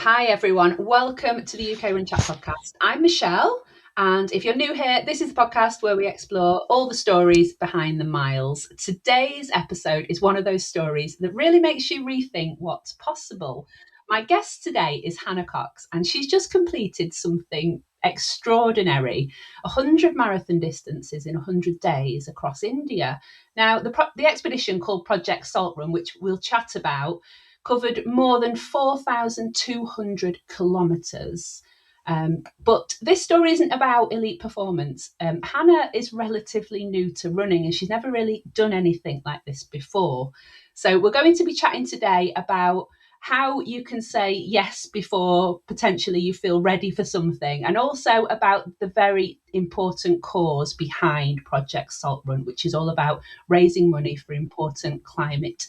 Hi everyone, welcome to the UKRunChat Podcast. I'm Michelle, and if you're new here, this is the podcast where we explore all the stories behind the miles. Today's episode is one of those stories that really makes you rethink what's possible. My guest today is Hannah Cox, and she's just completed something extraordinary, 100 marathon distances in 100 days across India. Now, the expedition called Project Salt Run, which we'll chat about, covered more than 4,200 kilometres. But this story isn't about elite performance. Hannah is relatively new to running and she's never really done anything like this before. So we're going to be chatting today about how you can say yes before potentially you feel ready for something, and also about the very important cause behind Project Salt Run, which is all about raising money for important climate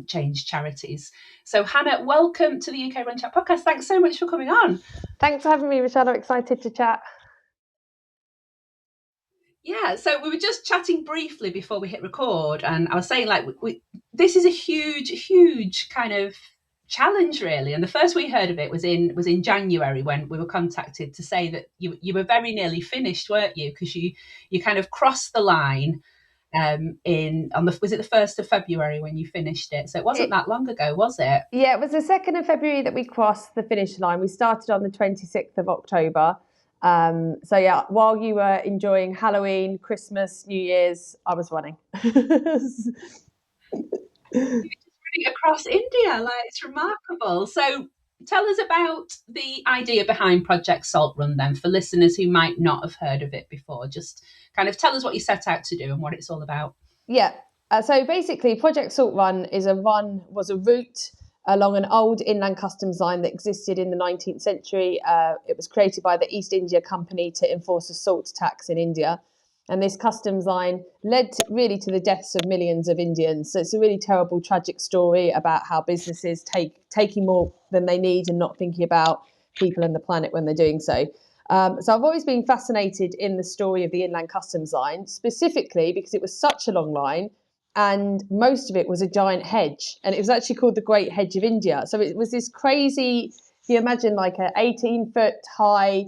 change charities. So Hannah, welcome to the UKRunChat Podcast. Thanks so much for coming on. Thanks for having me, Michelle. I'm excited to chat. Yeah, so we were just chatting briefly before we hit record, and I was saying this is a huge kind of challenge, really. And the first we heard of it was in January, when we were contacted to say that you were very nearly finished, weren't you? Because you kind of crossed the line was it the 1st of February when you finished it? So it wasn't that long ago, was it? Yeah, it was the 2nd of February that we crossed the finish line. We started on the 26th of October. So yeah, while you were enjoying Halloween, Christmas, New Year's, I was running. Across India, it's remarkable. So tell us about the idea behind Project Salt Run then, for listeners who might not have heard of it before. Just kind of tell us what you set out to do and what it's all about. Yeah. So basically, Project Salt Run was a route along an old inland customs line that existed in the 19th century. It was created by the East India Company to enforce a salt tax in India. And this customs line led really to the deaths of millions of Indians. So it's a really terrible, tragic story about how businesses taking more than they need and not thinking about people and the planet when they're doing so. So I've always been fascinated in the story of the inland customs line, specifically because it was such a long line and most of it was a giant hedge. And it was actually called the Great Hedge of India. So it was this crazy, if you imagine like an 18-foot high,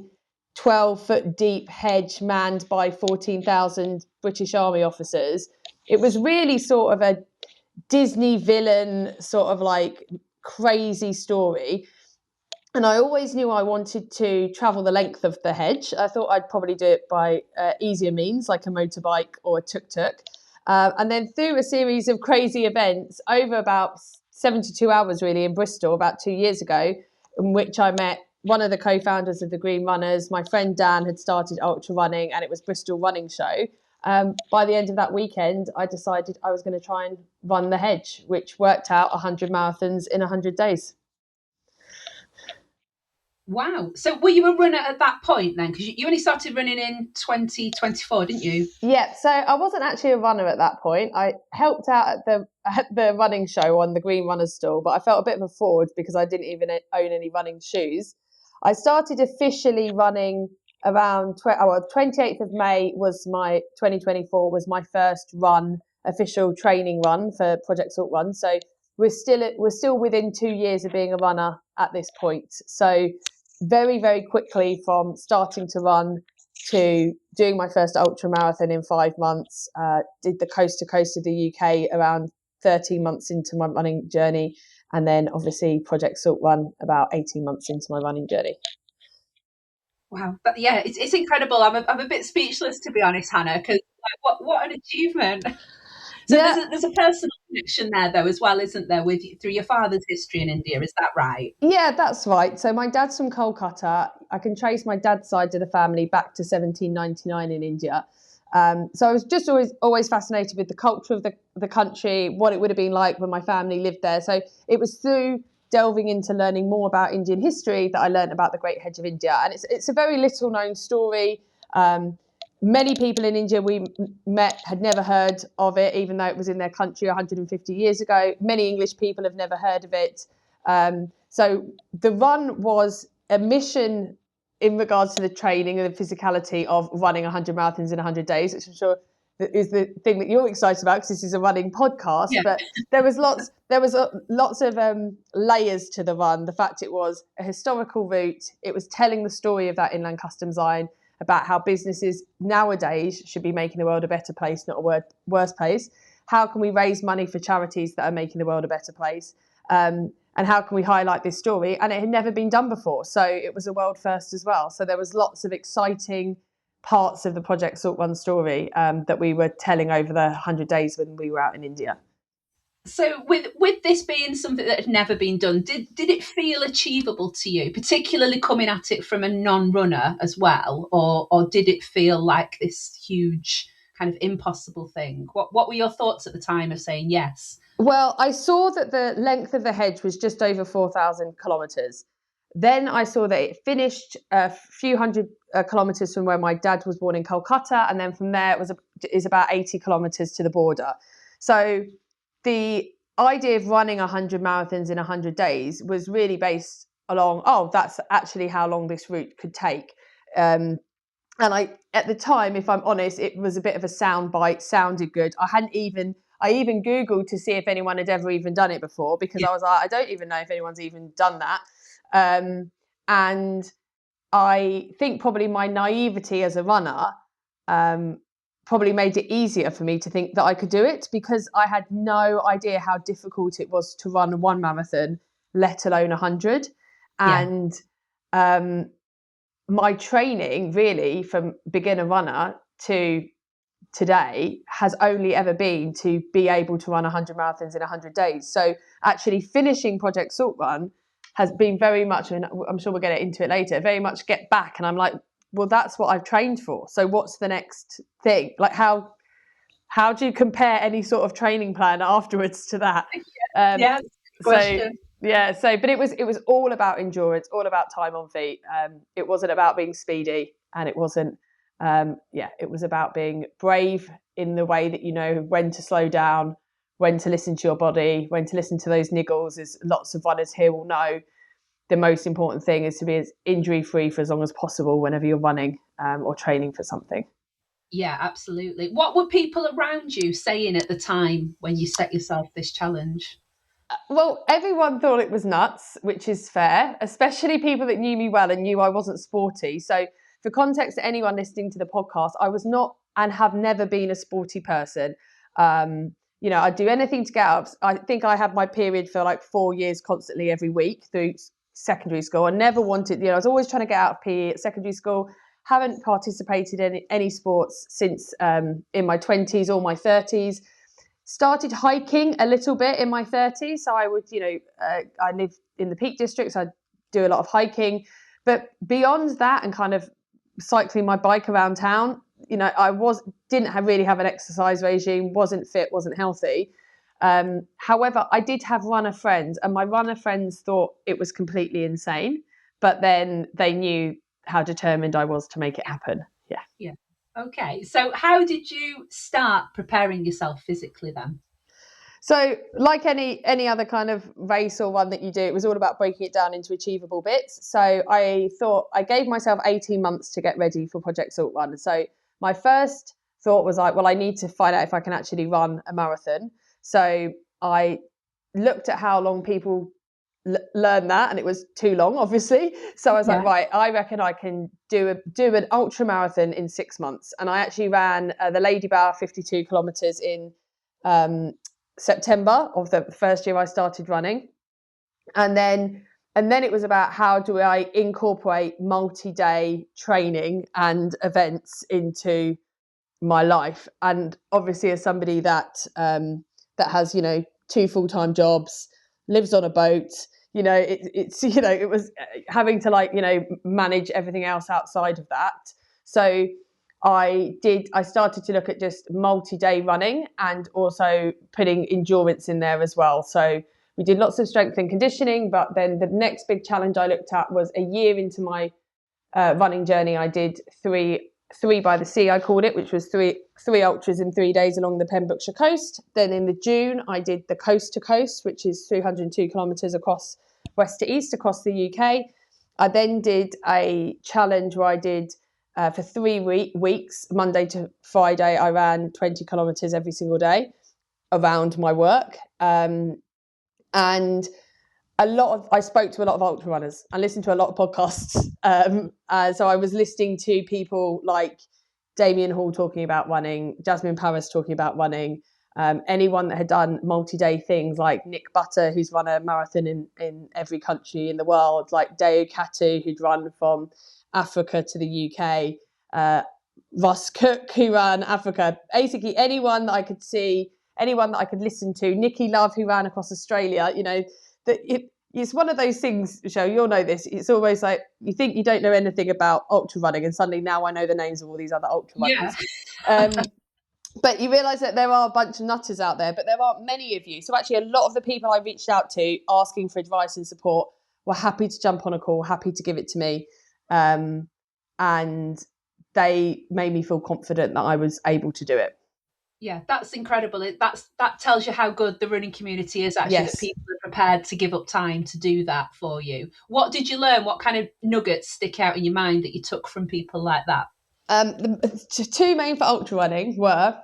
12-foot deep hedge manned by 14,000 British Army officers. It was really sort of a Disney villain sort of like crazy story. And I always knew I wanted to travel the length of the hedge. I thought I'd probably do it by easier means, like a motorbike or a tuk-tuk. And then through a series of crazy events over about 72 hours really in Bristol about 2 years ago, in which I met one of the co-founders of the Green Runners. My friend Dan had started ultra running and it was Bristol Running Show. By the end of that weekend, I decided I was going to try and run the hedge, which worked out 100 marathons in 100 days. Wow. So were you a runner at that point then? Because you only started running in 2024, didn't you? Yeah, so I wasn't actually a runner at that point. I helped out at the running show on the Green Runners stall, but I felt a bit of a fraud because I didn't even own any running shoes. I started officially running around 28th of May was my 2024 was my first official training run for Project Salt Run. So we're still within 2 years of being a runner at this point. So very, very quickly from starting to run to doing my first ultra marathon in 5 months, did the coast to coast of the UK around 13 months into my running journey. And then obviously Project Salt Run about 18 months into my running journey. Wow. But yeah, it's incredible. I'm a bit speechless, to be honest, Hannah, because what an achievement. So yeah. There's a personal connection there, though, as well, isn't there, through your father's history in India? Is that right? Yeah, that's right. So my dad's from Kolkata. I can trace my dad's side of the family back to 1799 in India. So I was just always fascinated with the culture of the country, what it would have been like when my family lived there. So it was through delving into learning more about Indian history that I learned about the Great Hedge of India. And it's a very little known story. Many people in India we met had never heard of it, even though it was in their country 150 years ago. Many English people have never heard of it. So the run was a mission in regards to the training and the physicality of running 100 marathons in 100 days, which I'm sure is the thing that you're excited about, because this is a running podcast. Yeah. But there was lots of layers to the run. The fact it was a historical route, it was telling the story of that inland customs line, about how businesses nowadays should be making the world a better place, not a worse place. How can we raise money for charities that are making the world a better place? And how can we highlight this story? And it had never been done before, so it was a world first as well. So there was lots of exciting parts of the Project Salt Run story that we were telling over the 100 days when we were out in India. So with this being something that had never been done, did it feel achievable to you, particularly coming at it from a non-runner as well, or did it feel like this huge kind of impossible thing? What were your thoughts at the time of saying yes? Well, I saw that the length of the hedge was just over 4,000 kilometres. Then I saw that it finished a few hundred kilometres from where my dad was born in Kolkata, and then from there it is about 80 kilometres to the border. So the idea of running 100 marathons in 100 days was really based along, that's actually how long this route could take. And at the time, if I'm honest, it was a bit of a sound bite, sounded good. I even Googled to see if anyone had ever even done it before, because I was like, I don't even know if anyone's even done that. And I think probably my naivety as a runner probably made it easier for me to think that I could do it, because I had no idea how difficult it was to run one marathon, let alone 100. And my training really from beginner runner to today has only ever been to be able to run 100 marathons in 100 days. So actually finishing Project Salt Run has been very much, and I'm sure we'll get into it later, very much get back. And I'm like, well, that's what I've trained for. So what's the next thing? Like, how do you compare any sort of training plan afterwards to that? Question. But it was all about endurance, all about time on feet. It wasn't about being speedy, and it wasn't, it was about being brave in the way that you know when to slow down, when to listen to your body, when to listen to those niggles. As lots of runners here will know, the most important thing is to be as injury-free for as long as possible whenever you're running or training for something. Yeah, absolutely. What were people around you saying at the time when you set yourself this challenge? Well, everyone thought it was nuts, which is fair, especially people that knew me well and knew I wasn't sporty. So for context to anyone listening to the podcast, I was not and have never been a sporty person. I'd do anything to get up. I think I had my period for like 4 years constantly every week through secondary school. I never wanted, I was always trying to get out of PE at secondary school. Haven't participated in any sports since in my 20s or my 30s. Started hiking a little bit in my 30s. So I would, I live in the Peak District, so I'd do a lot of hiking. But beyond that and kind of cycling my bike around town, I didn't really have an exercise regime, wasn't fit, wasn't healthy. However, I did have runner friends, and my runner friends thought it was completely insane, but then they knew how determined I was to make it happen. Yeah. Okay. So how did you start preparing yourself physically then? So like any other kind of race or run that you do, it was all about breaking it down into achievable bits. So I thought I gave myself 18 months to get ready for Project Salt Run. So my first thought was like, well, I need to find out if I can actually run a marathon. So I looked at how long people learn that, and it was too long, obviously. So I was like, right, I reckon I can do an ultra marathon in 6 months. And I actually ran the Lady Bower 52 kilometres in September of the first year I started running. And then it was about how do I incorporate multi-day training and events into my life. And obviously as somebody that has 2 full-time jobs, lives on a boat, it was having to manage everything else outside of that. So I started to look at just multi-day running and also putting endurance in there as well. So we did lots of strength and conditioning, but then the next big challenge I looked at was a year into my running journey. I did three by the sea, I called it, which was three ultras in 3 days along the Pembrokeshire coast. Then in the June, I did the coast to coast, which is 302 kilometres across west to east across the UK. I then did a challenge where I did for 3 weeks, Monday to Friday. I ran 20 kilometres every single day around my work. And I spoke to a lot of ultra runners and listened to a lot of podcasts. So I was listening to people like Damien Hall talking about running, Jasmine Paris talking about running, anyone that had done multi-day things like Nick Butter, who's run a marathon in every country in the world, like Deo Katu, who'd run from Africa to the UK, Russ Cook, who ran Africa. Basically anyone that I could see, anyone that I could listen to, Nikki Love, who ran across Australia, it's one of those things, Michelle, you'll know this. It's always like you think you don't know anything about ultra running, and suddenly now I know the names of all these other ultra runners. Yeah. But you realise that there are a bunch of nutters out there, but there aren't many of you. So actually a lot of the people I reached out to asking for advice and support were happy to jump on a call, happy to give it to me. And they made me feel confident that I was able to do it. Yeah, that's incredible. That tells you how good the running community is, actually, yes. That people are prepared to give up time to do that for you. What did you learn? What kind of nuggets stick out in your mind that you took from people like that? The two main for ultra running were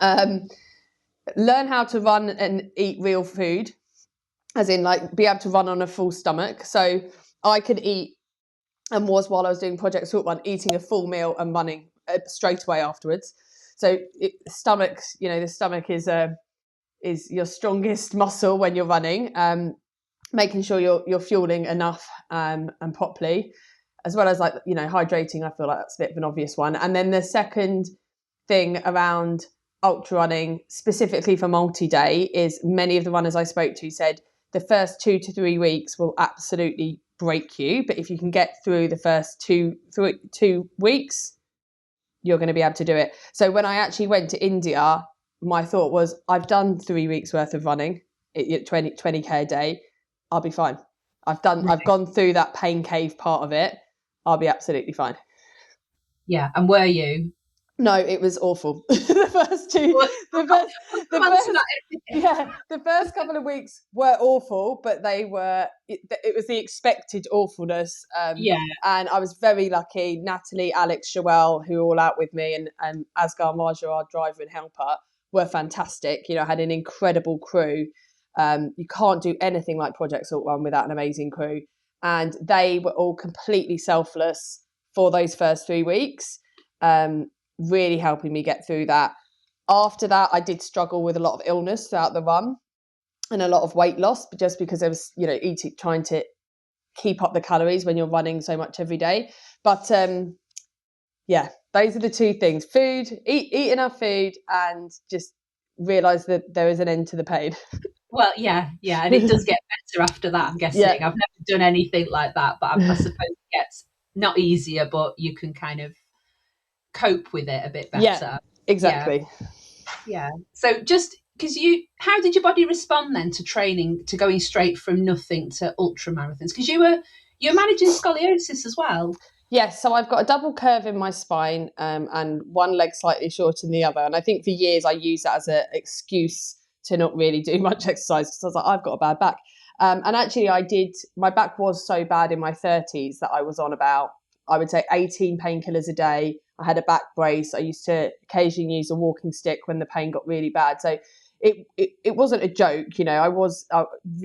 learn how to run and eat real food, as in like be able to run on a full stomach. So I could eat, and was while I was doing Project Salt Run, eating a full meal and running straight away afterwards. So the stomach is your strongest muscle when you're running. Making sure you're fueling enough and properly, as well as hydrating. I feel like that's a bit of an obvious one. And then the second thing around ultra running, specifically for multi-day, is many of the runners I spoke to said the first 2 to 3 weeks will absolutely break you, but if you can get through the first two weeks, you're going to be able to do it. So when I actually went to India, my thought was, I've done 3 weeks worth of running at 20k a day. I'll be fine. I've gone through that pain cave part of it. I'll be absolutely fine. Yeah. And were you? No, it was awful. the first couple of weeks were awful, but it was the expected awfulness. And I was very lucky. Natalie, Alex, Joelle, who were all out with me, and Asghar Marja, our driver and helper, were fantastic. I had an incredible crew. You can't do anything like Project Salt Run without an amazing crew. And they were all completely selfless for those first 3 weeks. Really helping me get through that. After that, I did struggle with a lot of illness throughout the run and a lot of weight loss, but just because I was, trying to keep up the calories when you're running so much every day. But those are the two things: food, eat enough food, and just realise that there is an end to the pain. Well, yeah, and it does get better after that, I'm guessing. Yeah. I've never done anything like that, but I suppose it gets not easier, but you can kind of cope with it a bit better. Yeah, exactly. Yeah. So just because how did your body respond then to training, to going straight from nothing to ultra marathons? Because you're managing scoliosis as well. Yes, so I've got a double curve in my spine, and one leg slightly shorter than the other. And I think for years I used that as an excuse to not really do much exercise, because I was like, I've got a bad back. And actually my back was so bad in my 30s that I was on about, I would say, 18 painkillers a day. I had a back brace. I used to occasionally use a walking stick when the pain got really bad. So it wasn't a joke, I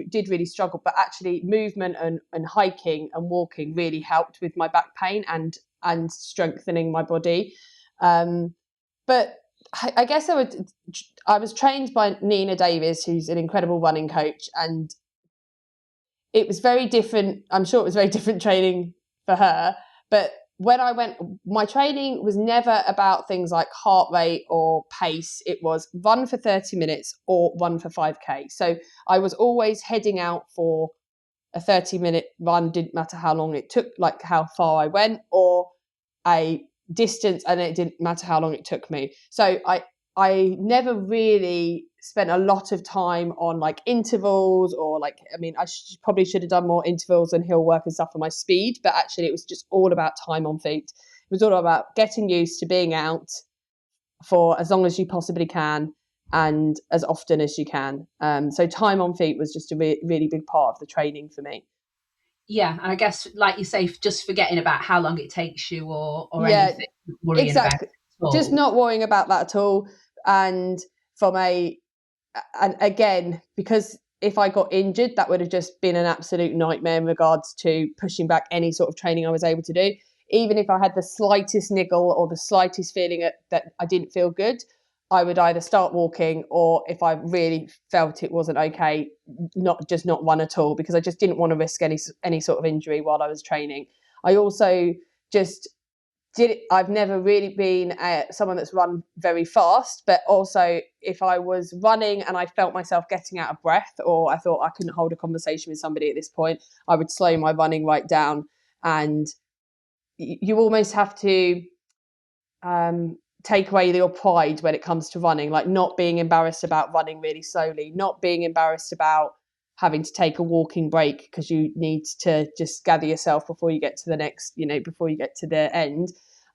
did really struggle, but actually movement and hiking and walking really helped with my back pain and strengthening my body. But I guess I was trained by Nina Davis, who's an incredible running coach, and it was very different. I'm sure it was very different training for her, but when I went, my training was never about things like heart rate or pace. It was run for 30 minutes or run for 5K. So I was always heading out for a 30-minute run, didn't matter how long it took, like how far I went, or a distance, and it didn't matter how long it took me. So I never really spent a lot of time on like intervals, or I probably should have done more intervals and hill work and stuff for my speed, but actually it was just all about time on feet. It was all about getting used to being out for as long as you possibly can and as often as you can. So time on feet was just a really big part of the training for me. Yeah, and I guess, like you say, just forgetting about how long it takes you or Yeah, anything, worrying about it exactly. at Just all. not worrying about that at all. And from a and again, because if I got injured, that would have just been an absolute nightmare in regards to pushing back any sort of training I was able to do. Even if I had the slightest niggle or the slightest feeling that I didn't feel good, I would either start walking, or if I really felt it wasn't okay, not run at all, because I just didn't want to risk any sort of injury while I was training. I also just I've never really been someone that's run very fast, but also if I was running and I felt myself getting out of breath, or I thought I couldn't hold a conversation with somebody at this point, I would slow my running right down. And you almost have to take away your pride when it comes to running, like not being embarrassed about running really slowly, not being embarrassed about having to take a walking break because you need to just gather yourself before you get to the next, before you get to the end.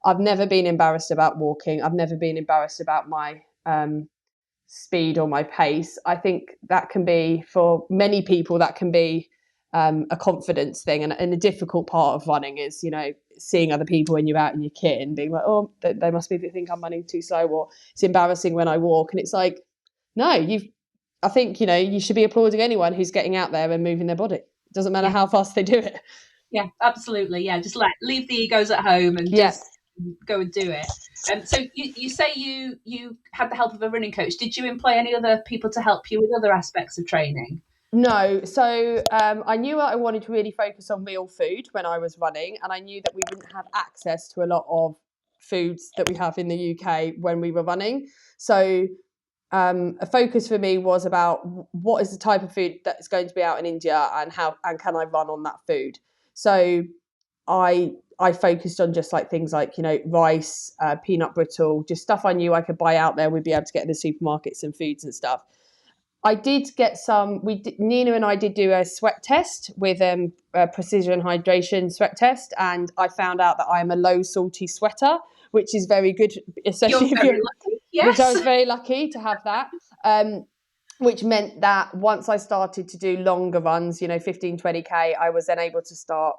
I've never been embarrassed about walking. I've never been embarrassed about my speed or my pace. I think that can be, for many people, that can be a confidence thing. And a difficult part of running is, seeing other people when you're out in your kit and being like, oh, they must be think I'm running too slow, or it's embarrassing when I walk. And it's like, no, I think, you should be applauding anyone who's getting out there and moving their body. It doesn't matter Yeah, how fast they do it. yeah, absolutely. Yeah, just like leave the egos at home and Yeah. just go and do it. So you say you had the help of a running coach. Did you employ any other people to help you with other aspects of training? No, so I knew I wanted to really focus on real food when I was running, and I knew that we wouldn't have access to a lot of foods that we have in the UK when we were running. So a focus for me was about what is the type of food that is going to be out in India, and how and can I run on that food. So I focused on just like things like rice, peanut brittle, just stuff I knew I could buy out there. We'd be able to get in the supermarkets and foods and stuff. I did get some. Nina and I did do a sweat test with a precision hydration sweat test, and I found out that I am a low salty sweater, which is very good, You're especially if very you're. lucky. Which I Yes. was very lucky to have that. Which meant that once I started to do longer runs, 15, 20K, I was then able to start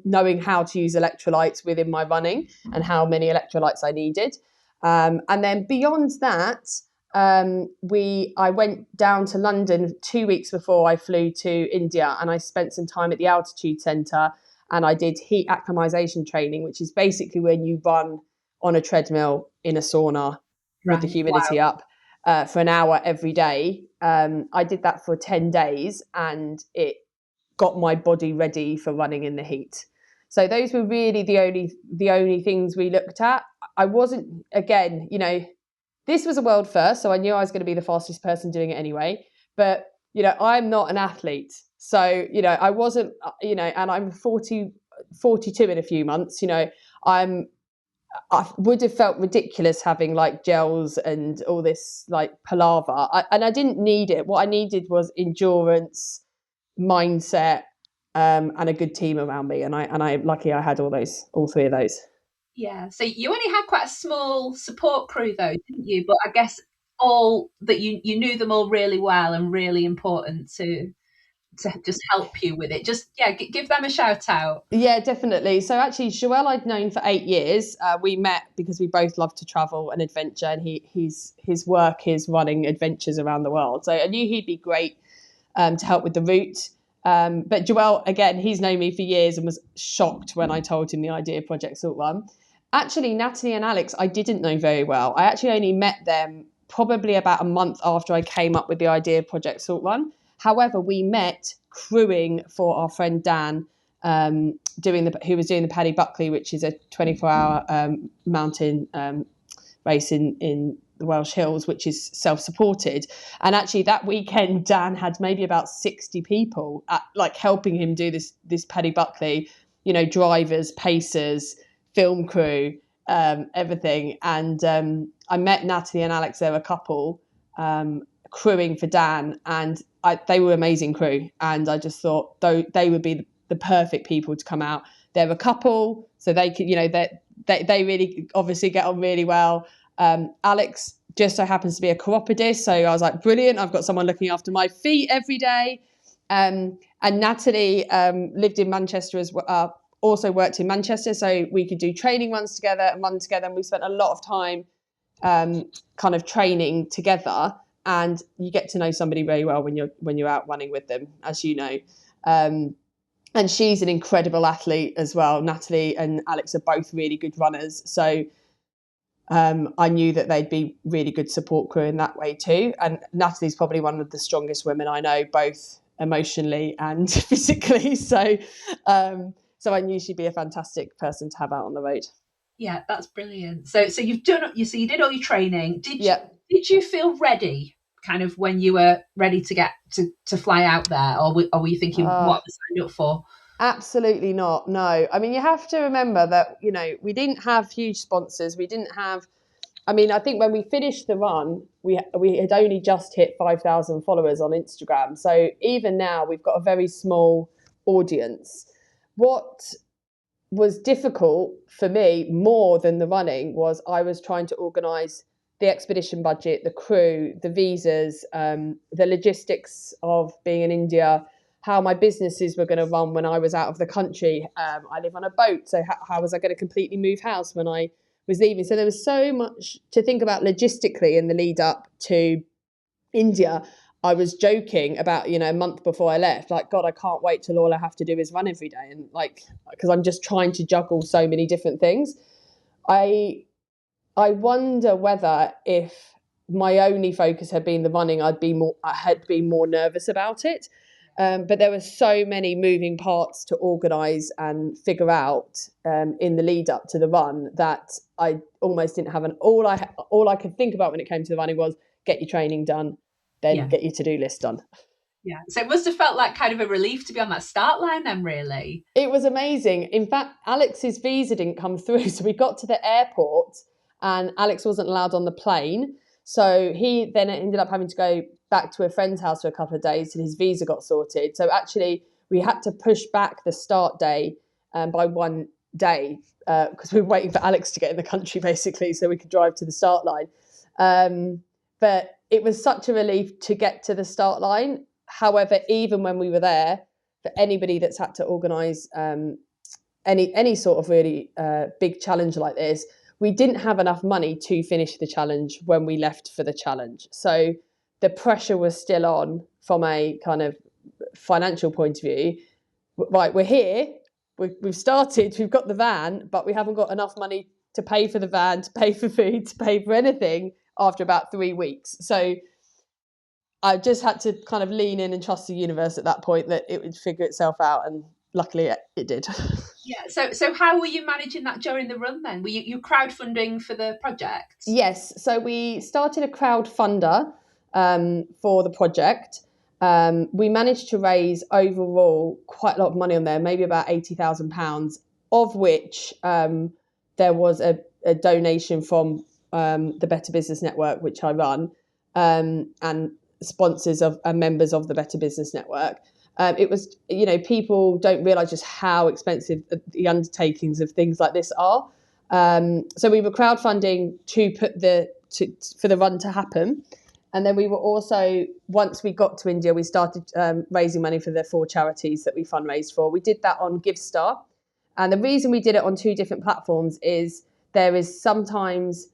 knowing how to use electrolytes within my running and how many electrolytes I needed. And then beyond that, I went down to London 2 weeks before I flew to India, and I spent some time at the altitude centre, and I did heat acclimatization training, which is basically when you run on a treadmill in a sauna with the Right. Wow. humidity up for an hour every day. I did that for 10 days, and it got my body ready for running in the heat. So those were really the only things we looked at. I wasn't, again, this was a world first, so I knew I was going to be the fastest person doing it anyway. But I'm not an athlete, so I wasn't, and I'm 42 in a few months. I would have felt ridiculous having like gels and all this like palaver, and I didn't need it. What I needed was endurance, mindset, and a good team around me. And I'm lucky I had all three of those. Yeah. So you only had quite a small support crew though, didn't you? But I guess all that you knew them all really well and really important to just help you with it. Just yeah, give them a shout out. Yeah, definitely. So actually, Joel I'd known for 8 years. We met because we both love to travel and adventure, and his work is running adventures around the world. So I knew he'd be great to help with the route. But Joel, again, he's known me for years and was shocked when I told him the idea of Project Salt Run. Actually, Natalie and Alex, I didn't know very well. I actually only met them probably about a month after I came up with the idea of Project Salt Run. However, we met crewing for our friend Dan, who was doing the Paddy Buckley, which is a 24-hour mountain race in the Welsh Hills, which is self-supported. And actually that weekend, Dan had maybe about 60 people helping him do this Paddy Buckley, drivers, pacers, film crew, everything. And I met Natalie and Alex, they were a couple, crewing for Dan, and they were amazing crew. And I just thought they would be the perfect people to come out. They're a couple, so they could, they really obviously get on really well. Alex just so happens to be a chiropodist, so I was like, brilliant, I've got someone looking after my feet every day. And Natalie lived in Manchester as well, also worked in Manchester, so we could do training runs together and run together. And we spent a lot of time kind of training together. And you get to know somebody very well when you're out running with them, as you know. And she's an incredible athlete as well. Natalie and Alex are both really good runners, so I knew that they'd be really good support crew in that way too. And Natalie's probably one of the strongest women I know, both emotionally and physically. So I knew she'd be a fantastic person to have out on the road. Yeah, that's brilliant. So you did all your training. Did you feel ready, kind of when you were ready to get to fly out there, or were you thinking what was signed up for? Absolutely not. No. I mean, you have to remember that, you know, we didn't have huge sponsors. We didn't have, I mean, I think when we finished the run, we had only just hit 5,000 followers on Instagram. So even now we've got a very small audience. What was difficult for me more than the running was I was trying to organise the expedition budget, the crew, the visas, the logistics of being in India, how my businesses were going to run when I was out of the country. I live on a boat, so how was I going to completely move house when I was leaving? So there was so much to think about logistically in the lead up to India. I was joking about, you know, a month before I left, like, God, I can't wait till all I have to do is run every day. And like, because I'm just trying to juggle so many different things. I wonder whether if my only focus had been the running, I had been more nervous about it. But there were so many moving parts to organise and figure out in the lead up to the run that I almost didn't have all I could think about when it came to the running was get your training done, then get your to-do list done. Yeah. So it must have felt like kind of a relief to be on that start line then, really. It was amazing. In fact, Alex's visa didn't come through. So we got to the airport and Alex wasn't allowed on the plane. So he then ended up having to go back to a friend's house for a couple of days till his visa got sorted. So actually we had to push back the start day by one day because we were waiting for Alex to get in the country basically so we could drive to the start line. But it was such a relief to get to the start line. However, even when we were there, for anybody that's had to organise any sort of really big challenge like this, we didn't have enough money to finish the challenge when we left for the challenge. So the pressure was still on from a kind of financial point of view. Right, we're here, we've started, we've got the van, but we haven't got enough money to pay for the van, to pay for food, to pay for anything after about 3 weeks. So I just had to kind of lean in and trust the universe at that point that it would figure itself out, and luckily it did. Yeah. So how were you managing that during the run then? Were you crowdfunding for the project? Yes. So we started a crowdfunder for the project. We managed to raise overall quite a lot of money on there, maybe about £80,000, of which there was a donation from the Better Business Network, which I run, and sponsors and members of the Better Business Network. It was, you know, people don't realise just how expensive the undertakings of things like this are. So we were crowdfunding for the run to happen. And then we were also, once we got to India, we started raising money for the 4 charities that we fundraised for. We did that on GiveStar. And the reason we did it on 2 different platforms is there is sometimes,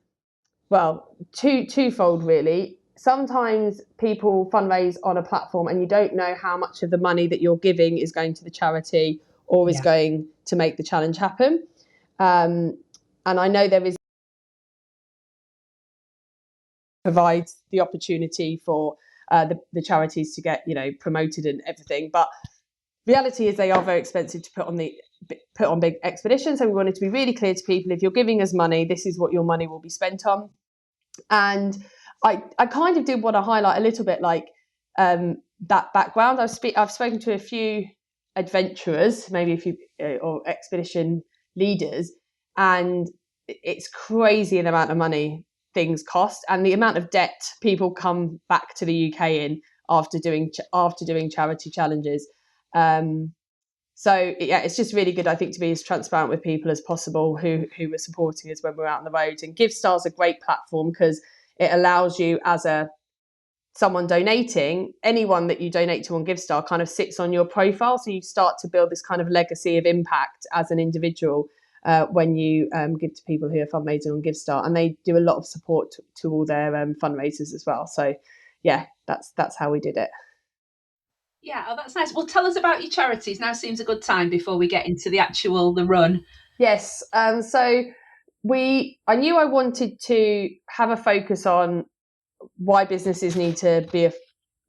well, twofold really. Sometimes people fundraise on a platform and you don't know how much of the money that you're giving is going to the charity or is going to make the challenge happen. And I know there is provides the opportunity for the charities to get, you know, promoted and everything. But reality is they are very expensive to put on big expeditions. So we wanted to be really clear to people, if you're giving us money, this is what your money will be spent on. And I kind of did want to highlight a little bit like that background. I've spoken to a few adventurers, maybe a few or expedition leaders, and it's crazy the amount of money things cost and the amount of debt people come back to the UK in after doing charity challenges. So yeah, it's just really good, I think, to be as transparent with people as possible who were supporting us when we're out on the road. And GiveStar is a great platform because it allows you as a someone donating, anyone that you donate to on GiveStar kind of sits on your profile. So you start to build this kind of legacy of impact as an individual when you give to people who are fundraising on GiveStar, and they do a lot of support to all their fundraisers as well. So yeah, that's how we did it. Yeah, oh, that's nice. Well, tell us about your charities. Now seems a good time before we get into the run. Yes. So I knew I wanted to have a focus on why businesses need to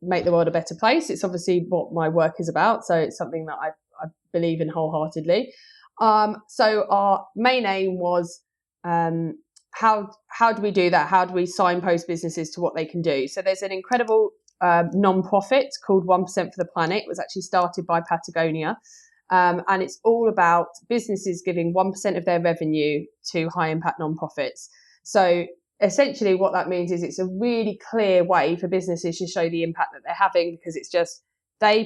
make the world a better place. It's obviously what my work is about. So it's something that I believe in wholeheartedly. So our main aim was how do we do that? How do we signpost businesses to what they can do? So there's an incredible non-profit called 1% for the Planet. It was actually started by Patagonia. And it's all about businesses giving 1% of their revenue to high impact non-profits. So essentially what that means is it's a really clear way for businesses to show the impact that they're having, because it's just they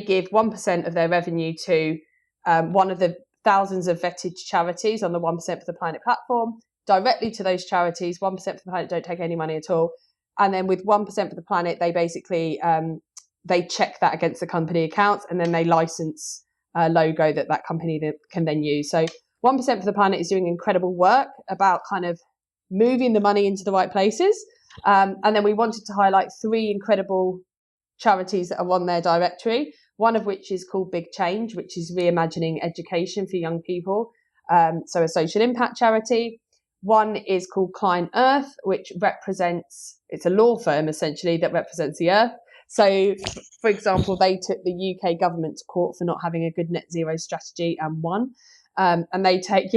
give 1% of their revenue to one of the thousands of vetted charities on the 1% for the Planet platform, directly to those charities. 1% for the Planet don't take any money at all. And then with 1% for the Planet, they basically they check that against the company accounts, and then they license a logo that company can then use. So 1% for the Planet is doing incredible work about kind of moving the money into the right places. And then we wanted to highlight 3 incredible charities that are on their directory, one of which is called Big Change, which is reimagining education for young people. So a social impact charity. One is called Client Earth, which it's a law firm essentially that represents the earth. So, for example, they took the UK government to court for not having a good net zero strategy and won. And they take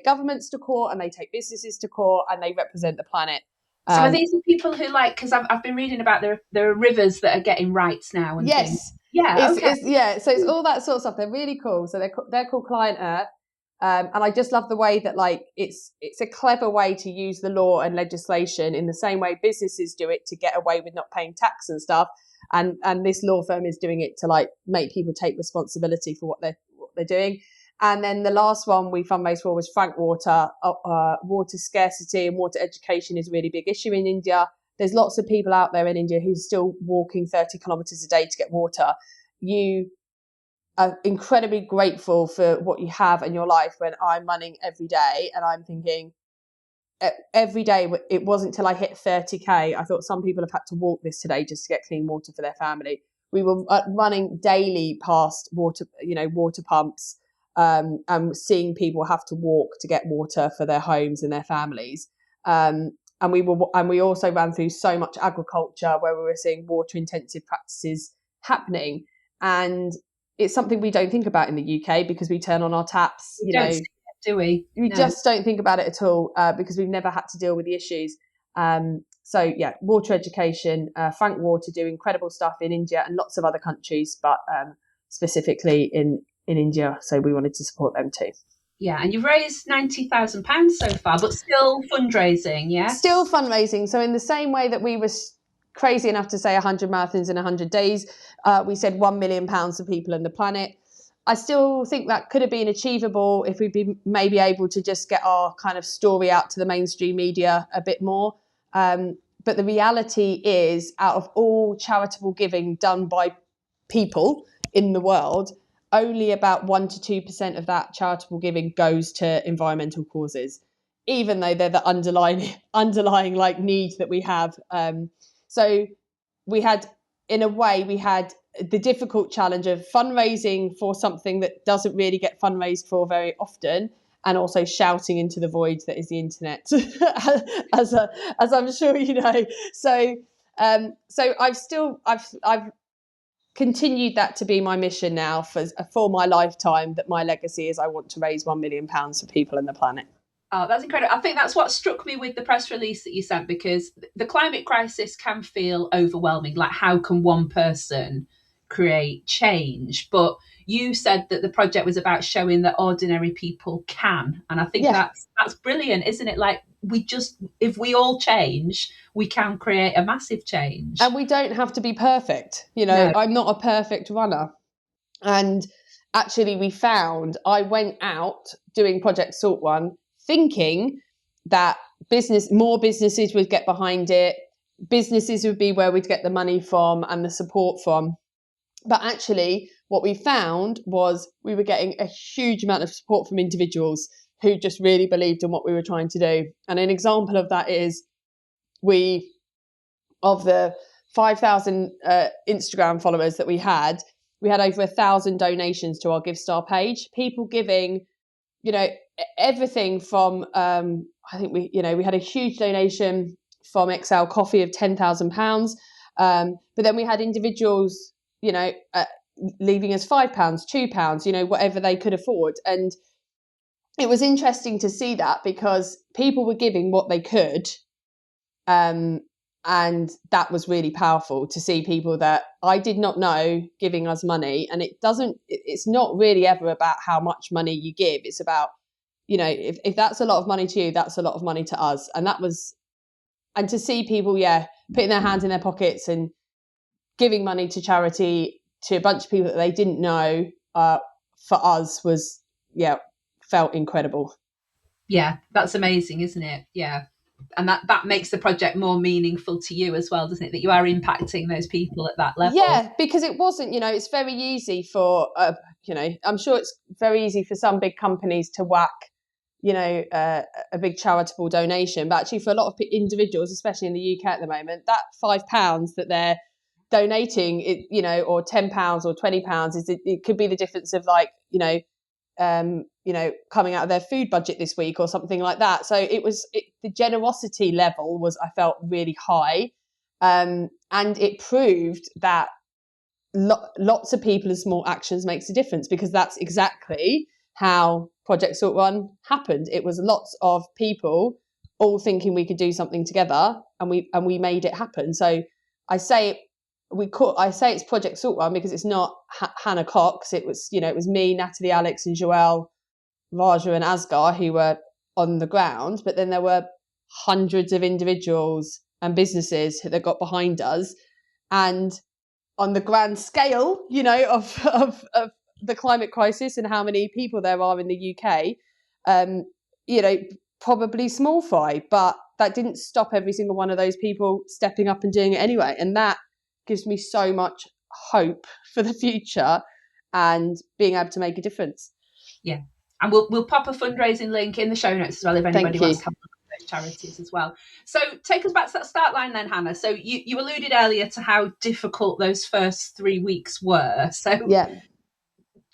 governments to court, and they take businesses to court, and they represent the planet. So are these the people who, like, because I've been reading about there are rivers that are getting rights now and yes, things. Yeah, okay. So it's all that sort of stuff. They're really cool. So they're called Client Earth. And I just love the way that, like, it's a clever way to use the law and legislation in the same way businesses do it to get away with not paying tax and stuff. And this law firm is doing it to, like, make people take responsibility for what they're doing. And then the last one we fundraised for was Frank Water. Water scarcity and water education is a really big issue in India. There's lots of people out there in India who's still walking 30 kilometres a day to get water. You are incredibly grateful for what you have in your life when I'm running every day, and I'm thinking every day, it wasn't till I hit 30k I thought some people have had to walk this today just to get clean water for their family. We were running daily past water pumps, and seeing people have to walk to get water for their homes and their families. And we also ran through so much agriculture where we were seeing water intensive practices happening, and it's something we don't think about in the UK because we turn on our taps. We don't see it, do we? We just don't think about it at all because we've never had to deal with the issues. So yeah, water education. Frank Water do incredible stuff in India and lots of other countries, but specifically in India. So we wanted to support them too. Yeah, and you've raised £90,000 so far, but still fundraising, yeah? Still fundraising. So in the same way that we were crazy enough to say 100 marathons in 100 days, we said £1 million for people and the planet. I still think that could have been achievable if we'd be maybe able to just get our kind of story out to the mainstream media a bit more. But the reality is, out of all charitable giving done by people in the world, only about 1 to 2% of that charitable giving goes to environmental causes, even though they're the underlying like need that we have. So we had the difficult challenge of fundraising for something that doesn't really get fundraised for very often, and also shouting into the void that is the internet, as I'm sure you know. So I've continued that to be my mission now for my lifetime. That my legacy is I want to raise £1 million for people and the planet. Oh, that's incredible. I think that's what struck me with the press release that you sent, because the climate crisis can feel overwhelming. Like, how can one person create change? But you said that the project was about showing that ordinary people can. And I think that's brilliant, isn't it? Like, if we all change, we can create a massive change. And we don't have to be perfect. No. I'm not a perfect runner. And actually I went out doing Project Salt Run thinking that more businesses would get behind it. businesses would be where we'd get the money from and the support from. But actually, what we found was we were getting a huge amount of support from individuals who just really believed in what we were trying to do. And an example of that is of the 5,000 Instagram followers that we had over 1,000 donations to our Give Star page. People giving, everything from, I think we had a huge donation from XL Coffee of £10,000. But then we had individuals, leaving us £5, £2, whatever they could afford. And it was interesting to see that because people were giving what they could. And that was really powerful to see people that I did not know giving us money. And it's not really ever about how much money you give. It's about, if that's a lot of money to you, that's a lot of money to us. And to see people, putting their hands in their pockets and giving money to charity to a bunch of people that they didn't know, for us was, felt incredible. Yeah, that's amazing, isn't it? Yeah. And that makes the project more meaningful to you as well, doesn't it? That you are impacting those people at that level. Yeah, because it wasn't, it's very easy for, I'm sure it's very easy for some big companies to whack, a big charitable donation. But actually for a lot of individuals, especially in the UK at the moment, that £5 that they're donating, or £10 or £20, it could be the difference of coming out of their food budget this week or something like that. So the generosity level was, I felt, really high. And it proved that lots of people and small actions makes a difference, because that's exactly how Project Salt Run happened. It was lots of people all thinking we could do something together, and we made it happen. So I say it's Project Salt Run because it's not Hannah Cox. It was me, Natalie, Alex, and Joelle, Raja, and Asghar who were on the ground. But then there were hundreds of individuals and businesses that got behind us. And on the grand scale, of the climate crisis and how many people there are in the UK, probably small fry, but that didn't stop every single one of those people stepping up and doing it anyway. And that gives me so much hope for the future and being able to make a difference. Yeah. And we'll pop a fundraising link in the show notes as well if anybody wants to have a look at those charities as well. So take us back to that start line then, Hannah. So you alluded earlier to how difficult those first 3 weeks were. So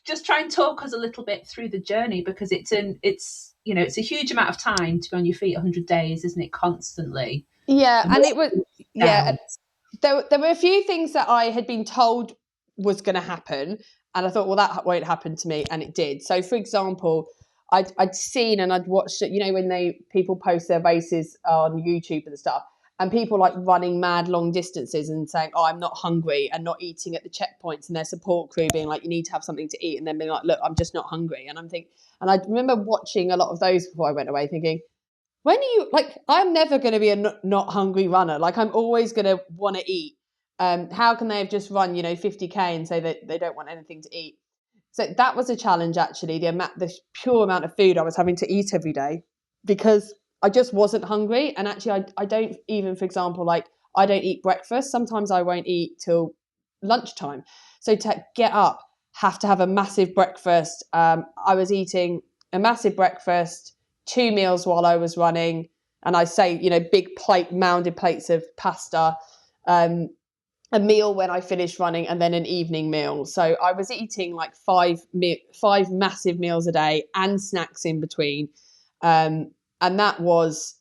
just try and talk us a little bit through the journey, because it's a huge amount of time to be on your feet 100 days, isn't it? Constantly. Yeah, and it was There were a few things that I had been told was going to happen, and I thought, well, that won't happen to me, and it did. So, for example, I'd seen and I'd watched it, when people post their races on YouTube and stuff, and people like running mad long distances and saying, oh, I'm not hungry, and not eating at the checkpoints, and their support crew being like, you need to have something to eat, and then being like, look, I'm just not hungry. And I remember watching a lot of those before I went away thinking, I'm never going to be a not hungry runner. Like, I'm always going to want to eat. How can they have just run, 50K and say that they don't want anything to eat? So that was a challenge, actually, the pure amount of food I was having to eat every day, because I just wasn't hungry. And actually, I don't even, for example, I don't eat breakfast. Sometimes I won't eat till lunchtime. So to get up, have to have a massive breakfast. I was eating a massive breakfast, 2 meals while I was running. And I say, big mounded plates of pasta, a meal when I finished running, and then an evening meal. So I was eating like five massive meals a day and snacks in between. And that was,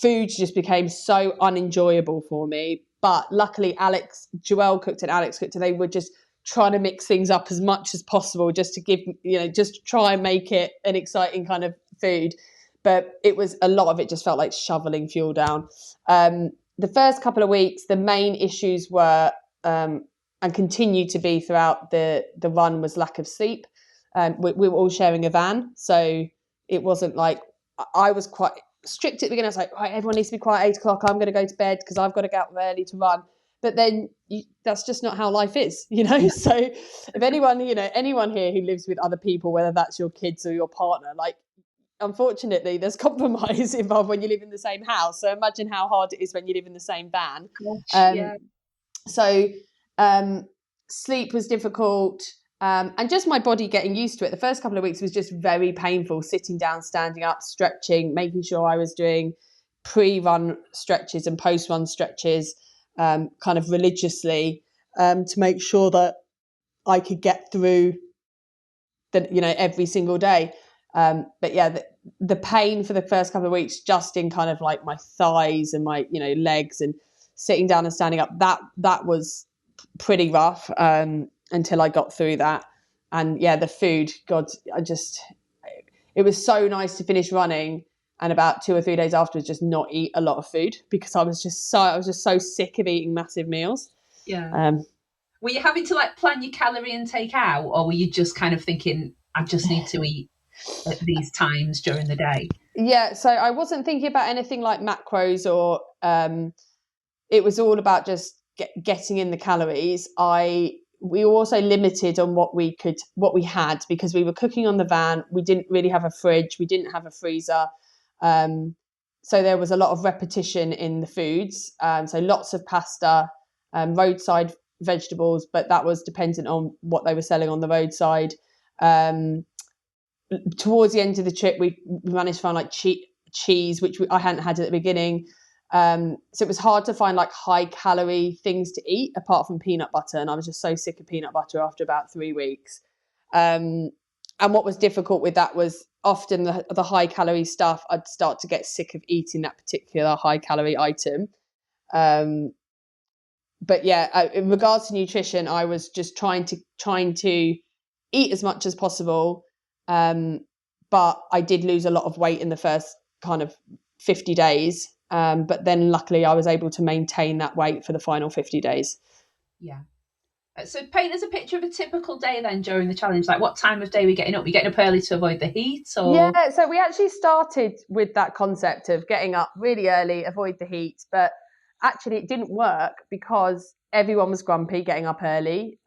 food just became so unenjoyable for me. But luckily Joelle cooked and Alex cooked, and they were just trying to mix things up as much as possible just to give, just try and make it an exciting kind of food. But it was, a lot of it just felt like shoveling fuel down. The first couple of weeks, the main issues were, and continue to be throughout the run, was lack of sleep. We were all sharing a van, so it wasn't like, I was quite strict at the beginning. I was like, right, everyone needs to be quiet at 8 o'clock. I'm going to go to bed because I've got to get up early to run. But then that's just not how life is, So if anyone here who lives with other people, whether that's your kids or your partner, like, unfortunately, there's compromise involved when you live in the same house. So imagine how hard it is when you live in the same van. Gosh, yeah. So sleep was difficult, and just my body getting used to it. The first couple of weeks was just very painful, sitting down, standing up, stretching, making sure I was doing pre-run stretches and post-run stretches kind of religiously to make sure that I could get through every single day. But yeah, the pain for the first couple of weeks, just in kind of like my thighs and my legs, and sitting down and standing up, that was pretty rough until I got through that. And yeah, the food, God, it was so nice to finish running and about 2 or 3 days afterwards just not eat a lot of food, because I was just so sick of eating massive meals. Yeah. Were you having to like plan your calorie intake out, or were you just kind of thinking, I just need to eat at these times during the day? Yeah, so I wasn't thinking about anything like macros, or it was all about just getting in the calories. We were also limited on what we had, because we were cooking on the van. We didn't really have a fridge. We didn't have a freezer. So there was a lot of repetition in the foods. So lots of pasta, roadside vegetables, but that was dependent on what they were selling on the roadside. Towards the end of the trip, we managed to find like cheese, which I hadn't had at the beginning. So it was hard to find like high calorie things to eat apart from peanut butter, and I was just so sick of peanut butter after about 3 weeks. And what was difficult with that was often the high calorie stuff, I'd start to get sick of eating that particular high calorie item. But yeah, in regards to nutrition, I was just trying to eat as much as possible. But I did lose a lot of weight in the first kind of 50 days. But then luckily I was able to maintain that weight for the final 50 days. Yeah. So paint us a picture of a typical day then during the challenge. Like, what time of day are we getting up? Are we getting up early to avoid the heat? Or? Yeah, so we actually started with that concept of getting up really early, avoid the heat. But actually it didn't work because everyone was grumpy getting up early.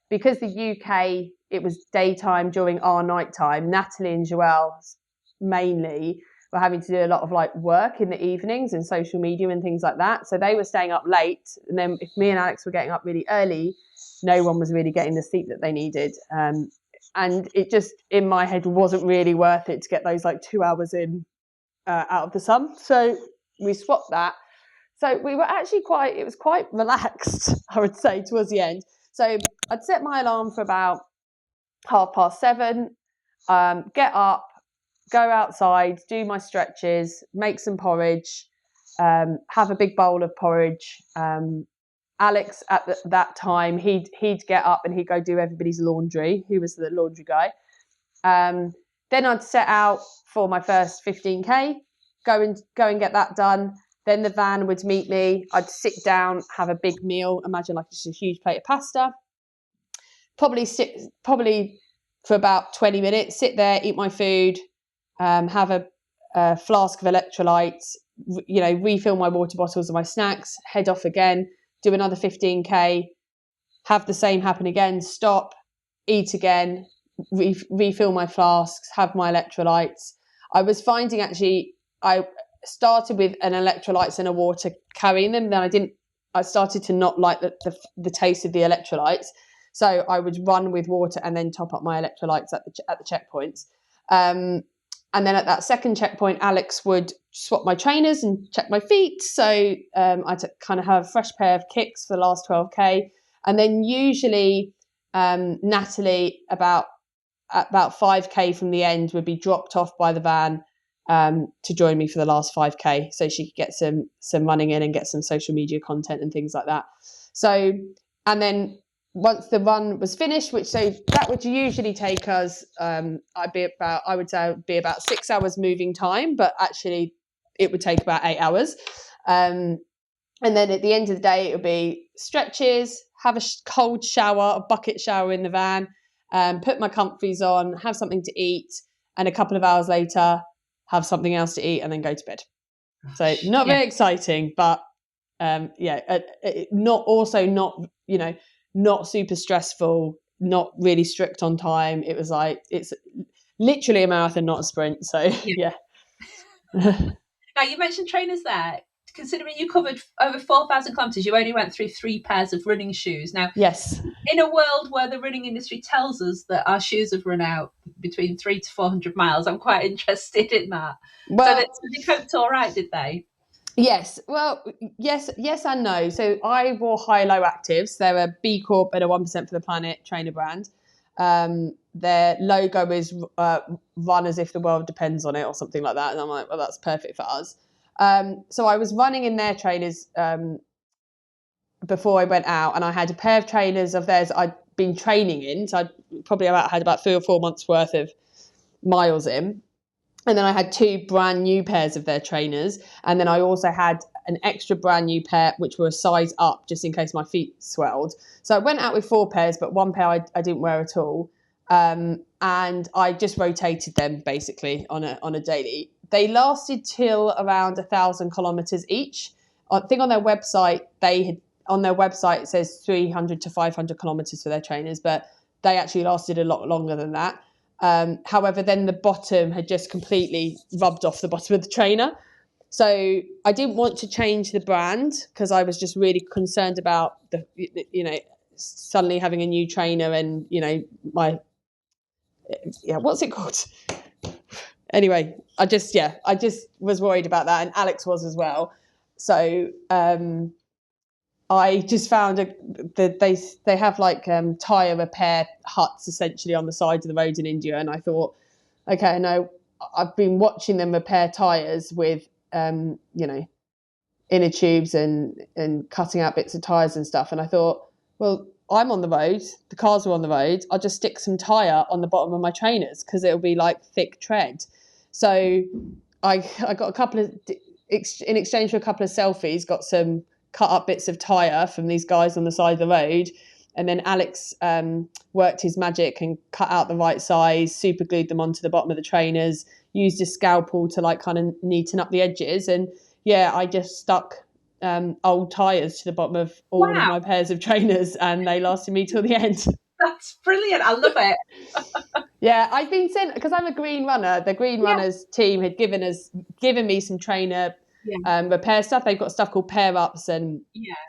Because the UK, it was daytime during our nighttime. Natalie and Joelle mainly were having to do a lot of like work in the evenings and social media and things like that. So they were staying up late. And then if me and Alex were getting up really early, no one was really getting the sleep that they needed. And it just, in my head, wasn't really worth it to get those like 2 hours in out of the sun. So we swapped that. So we were actually it was quite relaxed, I would say, towards the end. So I'd set my alarm for about 7:30, get up, go outside, do my stretches, make some porridge, have a big bowl of porridge. Alex at that time, he'd get up and he'd go do everybody's laundry. He was the laundry guy. Then I'd set out for my first 15K, go and get that done. Then the van would meet me. I'd sit down, have a big meal. Imagine like just a huge plate of pasta. Probably for about 20 minutes, sit there, eat my food, have a flask of electrolytes, refill my water bottles and my snacks, head off again, do another 15K, have the same happen again, stop, eat again, refill my flasks, have my electrolytes. I was finding actually, I started with an electrolytes and a water, carrying them. Then I started to not like the taste of the electrolytes. So I would run with water and then top up my electrolytes at the checkpoints. And then at that second checkpoint, Alex would swap my trainers and check my feet. So I kind of have a fresh pair of kicks for the last 12K. And then usually Natalie, about 5K from the end, would be dropped off by the van to join me for the last 5K. So she could get some running in and get some social media content and things like that. So, and then once the run was finished, that would usually take us, I would say it'd be about 6 hours moving time, but actually it would take about 8 hours. And then at the end of the day, it would be stretches, have a cold shower, a bucket shower in the van, put my comfies on, have something to eat, and a couple of hours later, have something else to eat and then go to bed. So not very exciting, but not super stressful, not really strict on time. It was like, it's literally a marathon, not a sprint. So yeah. Now, you mentioned trainers there. Considering you covered over 4,000 kilometres, you only went through 3 pairs of running shoes. Now, Yes. in a world where the running industry tells us that our shoes have run out between 300 to 400 miles, I'm quite interested in that. Well, So they coped all right, did they? Yes. Well, yes and no. So I wore high-low actives. They're a B Corp and a 1% for the planet trainer brand. Their logo is run as if the world depends on it or something like that. And I'm like, well, that's perfect for us. So I was running in their trainers before I went out, and I had a pair of trainers of theirs I'd been training in. So I probably had about 3 or 4 months worth of miles in. And then I had 2 brand new pairs of their trainers. And then I also had an extra brand new pair, which were a size up, just in case my feet swelled. So I went out with 4 pairs, but 1 pair I didn't wear at all. And I just rotated them basically on a daily. They lasted till around 1,000 kilometres each. I think on their website, it says 300 to 500 kilometres for their trainers, but they actually lasted a lot longer than that. However, then the bottom had just completely rubbed off the bottom of the trainer. So I didn't want to change the brand because I was just really concerned about suddenly having a new trainer and, what's it called? Anyway, I just was worried about that, and Alex was as well. So I just found that they have like tyre repair huts essentially on the side of the road in India, and I thought, okay, no, I've been watching them repair tyres with inner tubes and cutting out bits of tyres and stuff, and I thought, well, I'm on the road, the cars are on the road, I'll just stick some tyre on the bottom of my trainers because it'll be like thick tread. So I got a couple of, in exchange for a couple of selfies, got some cut up bits of tyre from these guys on the side of the road, and then Alex worked his magic and cut out the right size, super glued them onto the bottom of the trainers, used a scalpel to like kind of neaten up the edges, and I just stuck old tyres to the bottom of all of my pairs of trainers, and they lasted me till the end. That's brilliant. I love it. Yeah, I've been sent, because I'm a green runner, the Green Runners team had given me some trainer repair stuff. They've got stuff called pair ups, and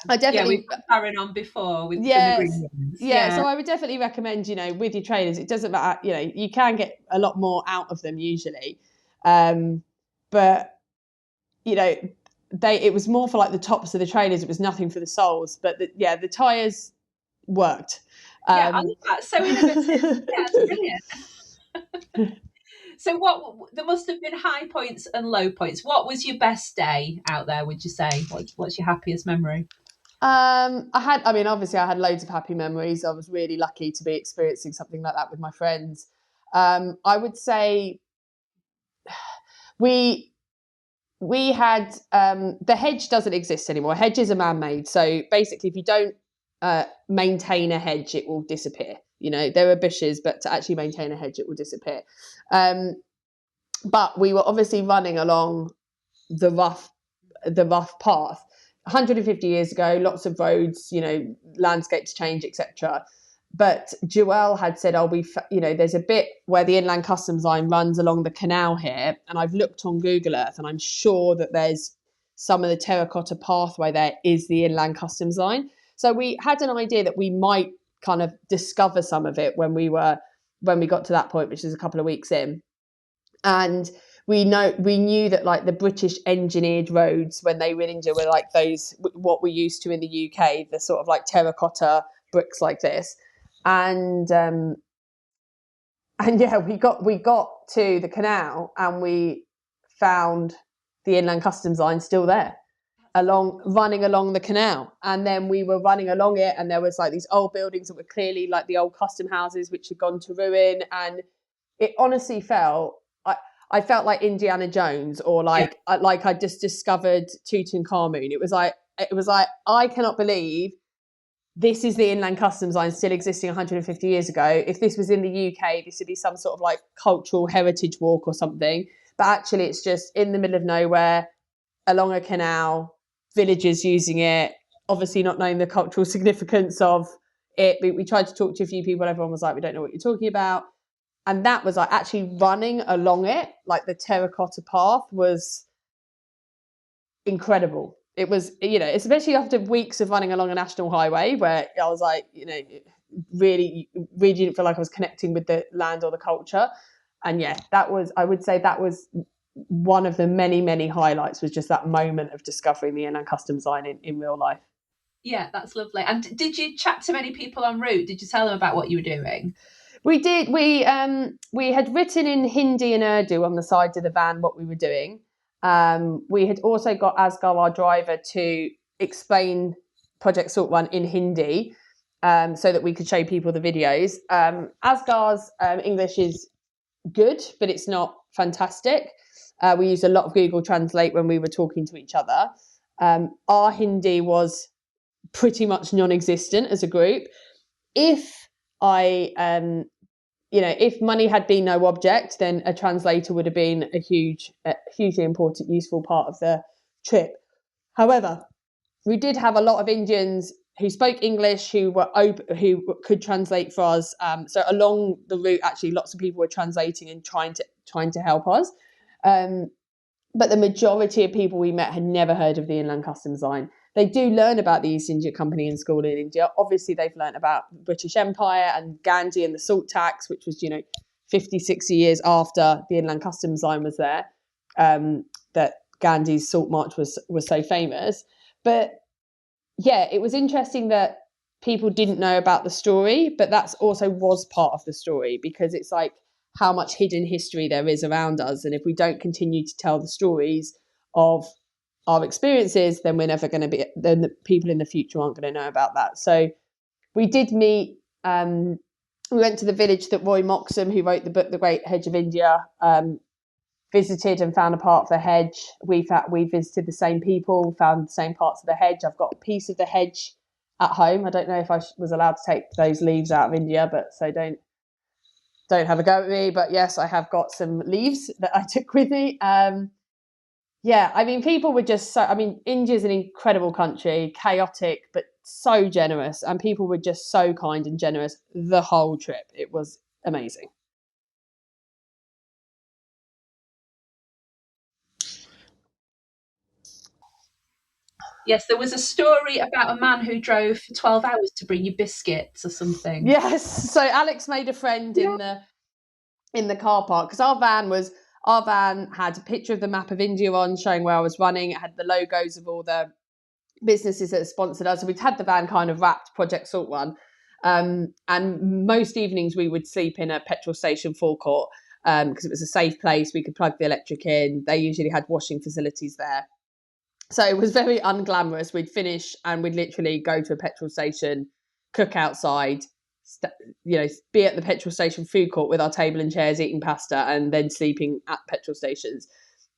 I definitely we've got Karen on before with yes, the green so I would definitely recommend, with your trainers, it doesn't matter, you can get a lot more out of them usually, but it was more for like the tops of the trainers. It was nothing for the soles, but the tyres worked. I love that. So innovative. That's brilliant. So there must have been high points and low points. What was your best day out there, would you say? What's your happiest memory? Obviously I had loads of happy memories. I was really lucky to be experiencing something like that with my friends. I would say we had, the hedge doesn't exist anymore. Hedges are man-made. So basically if you don't maintain a hedge, it will disappear. There are bushes, but to actually maintain a hedge, it will disappear. But we were obviously running along the rough path. 150 years ago, lots of roads, landscapes change, etc. But Joelle had said, there's a bit where the inland customs line runs along the canal here, and I've looked on Google Earth, and I'm sure that there's some of the terracotta pathway there is the inland customs line. So we had an idea that we might kind of discover some of it when we got to that point, which is a couple of weeks in. And we knew that like the British engineered roads when they were in India were like those, what we're used to in the UK, the sort of like terracotta bricks like this. And we got to the canal and we found the inland customs line still there, running along the canal. And then we were running along it, and there was like these old buildings that were clearly like the old custom houses which had gone to ruin. And it honestly I felt like Indiana Jones, or like I just discovered Tutankhamun. It was like I cannot believe this is the inland customs line still existing 150 years ago. If this was in the UK, this would be some sort of like cultural heritage walk or something. But actually, it's just in the middle of nowhere, along a canal, villagers using it, obviously not knowing the cultural significance of it. We tried to talk to a few people. Everyone was like, we don't know what you're talking about. And that was like actually running along it, like the terracotta path was incredible. It was, especially after weeks of running along a national highway where I was like, really didn't feel like I was connecting with the land or the culture. And yeah, I would say that was one of the many, many highlights, was just that moment of discovering the inland customs line in real life. Yeah, that's lovely. And did you chat to many people en route? Did you tell them about what you were doing? We did. We had written in Hindi and Urdu on the side of the van what we were doing. We had also got Asghar, our driver, to explain Project Salt Run in Hindi, so that we could show people the videos. Asghar's English is good, but it's not fantastic. We used a lot of Google Translate when we were talking to each other. Our Hindi was pretty much non-existent as a group. If money had been no object, then a translator would have been a hugely important, useful part of the trip. However, we did have a lot of Indians who spoke English, who could translate for us. So along the route, actually, lots of people were translating and trying to help us. But the majority of people we met had never heard of the Inland Customs Line. They do learn about the East India Company in school in India. Obviously, they've learned about the British Empire and Gandhi and the salt tax, which was, 50, 60 years after the Inland Customs Line was there, that Gandhi's salt march was so famous. But yeah, it was interesting that people didn't know about the story, but that's also was part of the story, because it's like how much hidden history there is around us. And if we don't continue to tell the stories of our experiences, then we're never going to be, then the people in the future aren't going to know about that. So we did meet, we went to the village that Roy Moxham, who wrote the book The Great Hedge of India, visited and found a part of the hedge. We visited the same people, found the same parts of the hedge. I've got a piece of the hedge at home. I don't know if I was allowed to take those leaves out of India, but so don't have a go at me. But yes, I have got some leaves that I took with me. People were just India's an incredible country, chaotic, but so generous. And people were just so kind and generous the whole trip. It was amazing. Yes, there was a story about a man who drove for 12 hours to bring you biscuits or something. Yes. So Alex made a friend in the car park, because our van had a picture of the map of India on, showing where I was running. It had the logos of all the businesses that sponsored us. So we'd had the van kind of wrapped Project Salt Run. And most evenings we would sleep in a petrol station forecourt, because it was a safe place. We could plug the electric in. They usually had washing facilities there. So it was very unglamorous. We'd finish and we'd literally go to a petrol station, cook outside, be at the petrol station food court with our table and chairs, eating pasta, and then sleeping at petrol stations.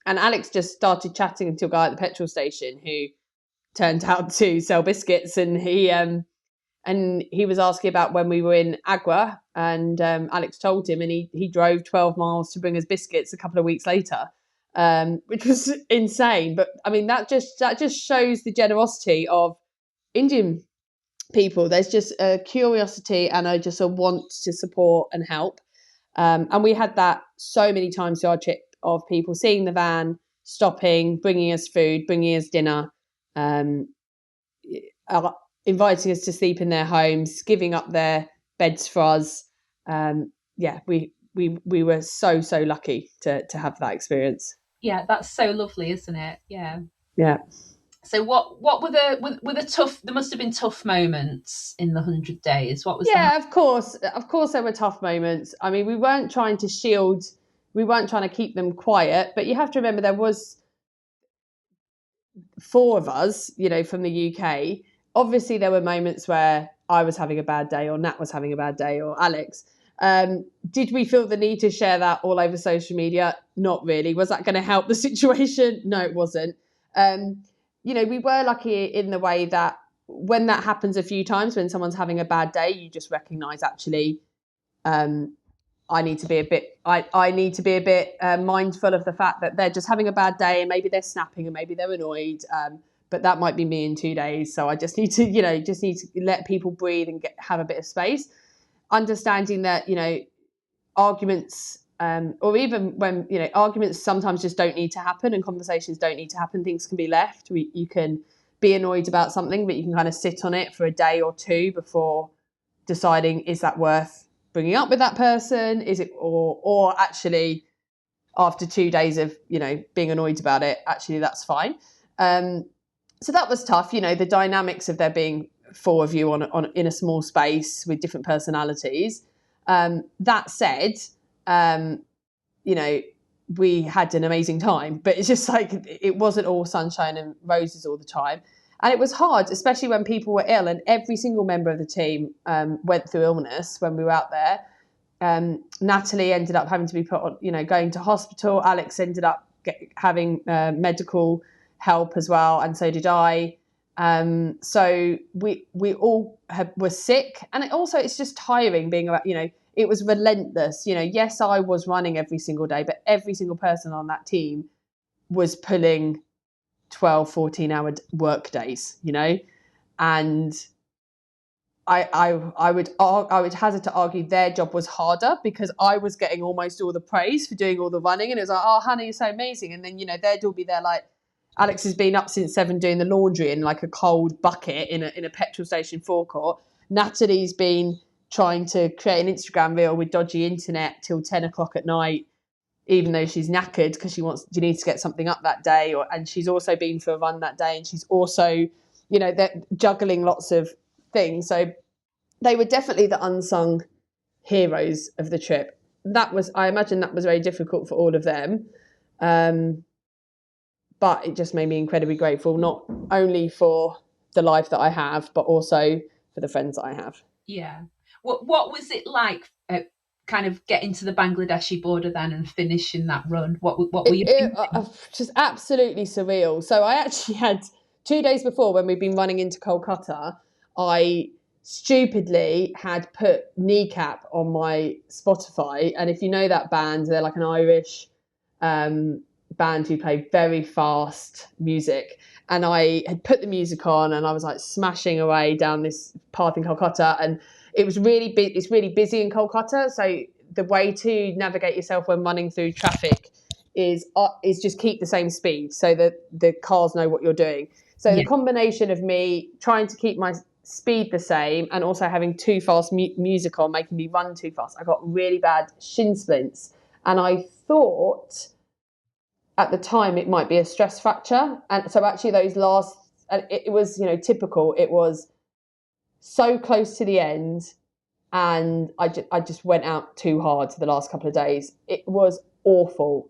And Alex just started chatting to a guy at the petrol station who turned out to sell biscuits, and he was asking about when we were in Agra, and Alex told him, and he drove 12 miles to bring us biscuits a couple of weeks later. Which was insane. But I mean, that just shows the generosity of Indian people. There's just a curiosity and a want to support and help. And we had that so many times through our trip, of people seeing the van, stopping, bringing us food, bringing us dinner, inviting us to sleep in their homes, giving up their beds for us. We were so lucky to have that experience. Yeah, that's so lovely, isn't it? Yeah. Yeah. So what were the tough? There must have been tough moments in the 100 days. What was that? Yeah, of course there were tough moments. I mean, we weren't trying to keep them quiet, but you have to remember there was 4 of us, from the UK. Obviously, there were moments where I was having a bad day, or Nat was having a bad day, or Alex. Did we feel the need to share that all over social media? Not really. Was that going to help the situation? No, it wasn't. We were lucky in the way that when that happens a few times, when someone's having a bad day, you just recognise, actually, I need to be a bit mindful of the fact that they're just having a bad day, and maybe they're snapping, and maybe they're annoyed. But that might be me in 2 days. So I just need to let people breathe and have a bit of space. Understanding that, arguments, or even when, arguments sometimes just don't need to happen and conversations don't need to happen. Things can be left. You can be annoyed about something, but you can kind of sit on it for a day or two before deciding, is that worth bringing up with that person? Is it, or actually after 2 days of, being annoyed about it, actually that's fine. So that was tough, the dynamics of there being 4 of you on in a small space with different personalities. That said, we had an amazing time, but it's just like, it wasn't all sunshine and roses all the time. And it was hard, especially when people were ill, and every single member of the team went through illness when we were out there. Natalie ended up having to be put on, going to hospital. Alex ended up having medical help as well, and so did I. So we all were sick, and it's just tiring being about, it was relentless. Yes, I was running every single day, but every single person on that team was pulling 12, 14-hour work days, and I would hazard to argue their job was harder, because I was getting almost all the praise for doing all the running, and it was like, oh, Hannah, you're so amazing. And then, they'd all be there like, Alex has been up since 7 doing the laundry in like a cold bucket in a petrol station forecourt. Natalie's been trying to create an Instagram reel with dodgy internet till 10 o'clock at night, even though she's knackered because she needs to get something up that day. And she's also been for a run that day, and she's also, they're juggling lots of things. So they were definitely the unsung heroes of the trip. I imagine that was very difficult for all of them. But it just made me incredibly grateful, not only for the life that I have, but also for the friends that I have. Yeah. What was it like kind of getting to the Bangladeshi border then and finishing that run? What were you thinking? Just absolutely surreal. So I actually had 2 days before, when we'd been running into Kolkata, I stupidly had put Kneecap on my Spotify. And if you know that band, they're like an Irish band who play very fast music, and I had put the music on, and I was like smashing away down this path in Kolkata, and it was it's really busy in Kolkata, so the way to navigate yourself when running through traffic is just keep the same speed so that the cars know what you're doing. So the combination of me trying to keep my speed the same and also having too fast music on, making me run too fast, I got really bad shin splints, and I thought at the time it might be a stress fracture. And so actually those last, it was, typical. It was so close to the end, and I just went out too hard the last couple of days. It was awful.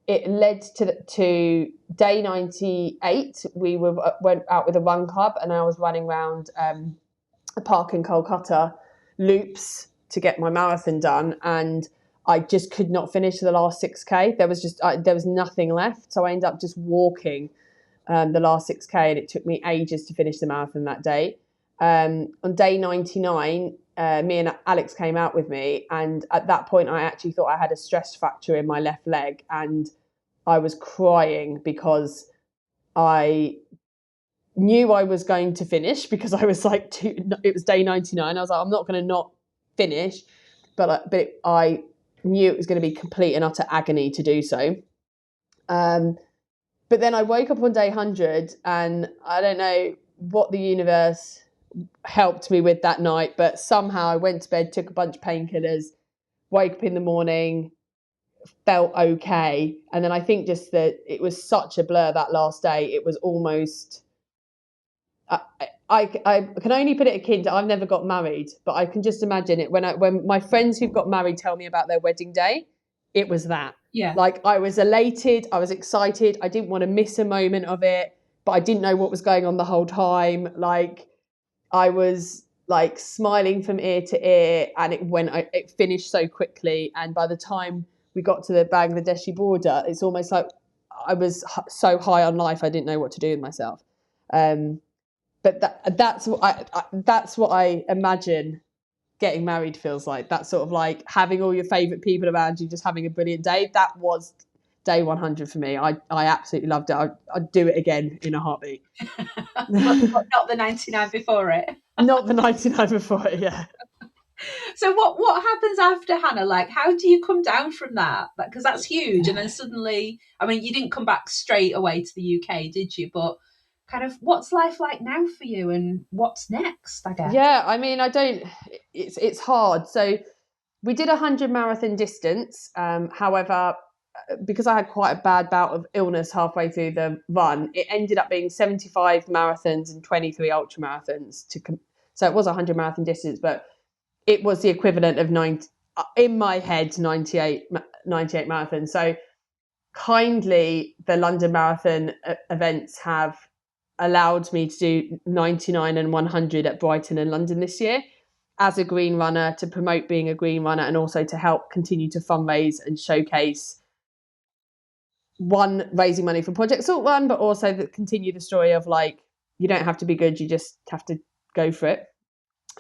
It led to day 98. We went out with a run club, and I was running around a park in Kolkata, loops, to get my marathon done, and I just could not finish the last 6K. There was nothing left. So I ended up just walking the last 6K, and it took me ages to finish the marathon that day. On day 99, me and Alex came out with me, and at that point I actually thought I had a stress fracture in my left leg, and I was crying because I knew I was going to finish, because I was like, it was day 99. I was like, I'm not going to not finish, but I knew it was going to be complete and utter agony to do so. But then I woke up on day 100, and I don't know what the universe helped me with that night, but somehow I went to bed, took a bunch of painkillers, woke up in the morning, felt okay. And then I think just that it was such a blur that last day. It was almost, I can only put it akin to, I've never got married, but I can just imagine it when my friends who've got married tell me about their wedding day. It was that. Yeah. Like, I was elated, I was excited, I didn't want to miss a moment of it, but I didn't know what was going on the whole time. Like, I was like smiling from ear to ear, and it finished so quickly. And by the time we got to the Bangladeshi border, it's almost like I was so high on life, I didn't know what to do with myself. But that's what I imagine getting married feels like. That's sort of like having all your favourite people around you, just having a brilliant day. That was day 100 for me. I absolutely loved it. I'd do it again in a heartbeat. Not the 99 before it. Not the 99 before it, yeah. So what happens after, Hannah? Like, how do you come down from that? Because that's huge. And then suddenly, I mean, you didn't come back straight away to the UK, did you? But kind of, what's life like now for you, and what's next, I guess? Yeah, I mean, it's hard. So we did 100 marathon distance. However, because I had quite a bad bout of illness halfway through the run, it ended up being 75 marathons and 23 ultra marathons. So it was 100 marathon distance, but it was the equivalent of in my head, 98 marathons. So kindly, the London Marathon events have allowed me to do 99 and 100 at Brighton and London this year as a green runner, to promote being a green runner, and also to help continue to fundraise and showcase, one, raising money for Project Salt Run, but also continue the story of, like, you don't have to be good, you just have to go for it.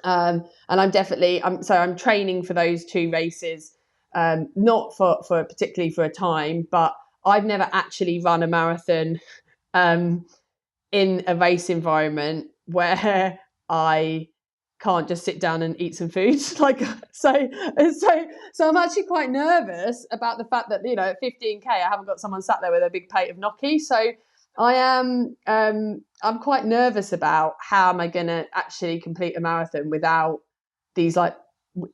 And I'm training for those two races, not for particularly for a time, but I've never actually run a marathon in a race environment where I can't just sit down and eat some food. So I'm actually quite nervous about the fact that, at 15k I haven't got someone sat there with a big plate of gnocchi. So I'm quite nervous about how am I going to actually complete a marathon without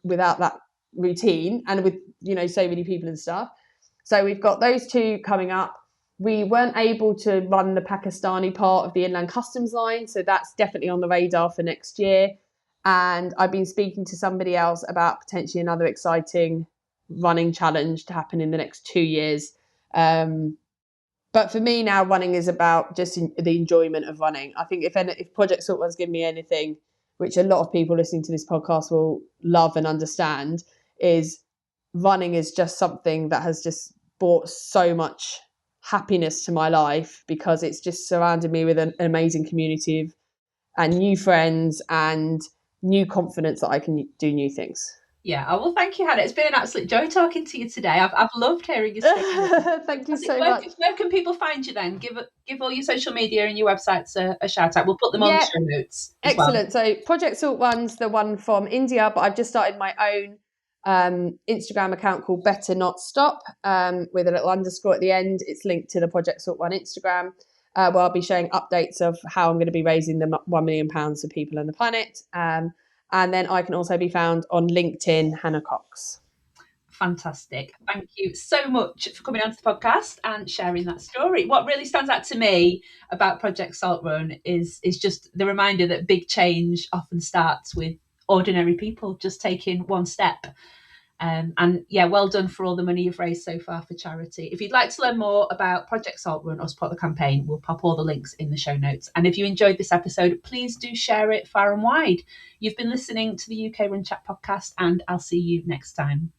without that routine, and with so many people and stuff. So we've got those two coming up. We weren't able to run the Pakistani part of the inland customs line, so that's definitely on the radar for next year. And I've been speaking to somebody else about potentially another exciting running challenge to happen in the next 2 years. But for me now, running is about just the enjoyment of running. I think if Project Salt Run's given me anything, which a lot of people listening to this podcast will love and understand, is running is just something that has just brought so much happiness to my life, because it's just surrounded me with an amazing community and new friends and new confidence that I can do new things. Yeah. Oh, well, thank you, Hannah. It's been an absolute joy talking to you today. I've loved hearing your story. Thank you so much. Where can people find you then? Give all your social media and your websites a shout out. We'll put them on the show notes. Excellent. So Project Salt Run's the one from India, but I've just started my own Instagram account called Better Not Stop, with a little underscore at the end. It's linked to the Project Salt Run Instagram, where I'll be sharing updates of how I'm going to be raising the £1 million for people on the planet. And then I can also be found on LinkedIn, Hannah Cox. Fantastic. Thank you so much for coming onto the podcast and sharing that story. What really stands out to me about Project Salt Run is just the reminder that big change often starts with ordinary people just taking one step. And yeah, well done for all the money you've raised so far for charity. If you'd like to learn more about Project Salt Run or support the campaign, we'll pop all the links in the show notes. And if you enjoyed this episode, please do share it far and wide. You've been listening to the UKRunChat podcast, and I'll see you next time.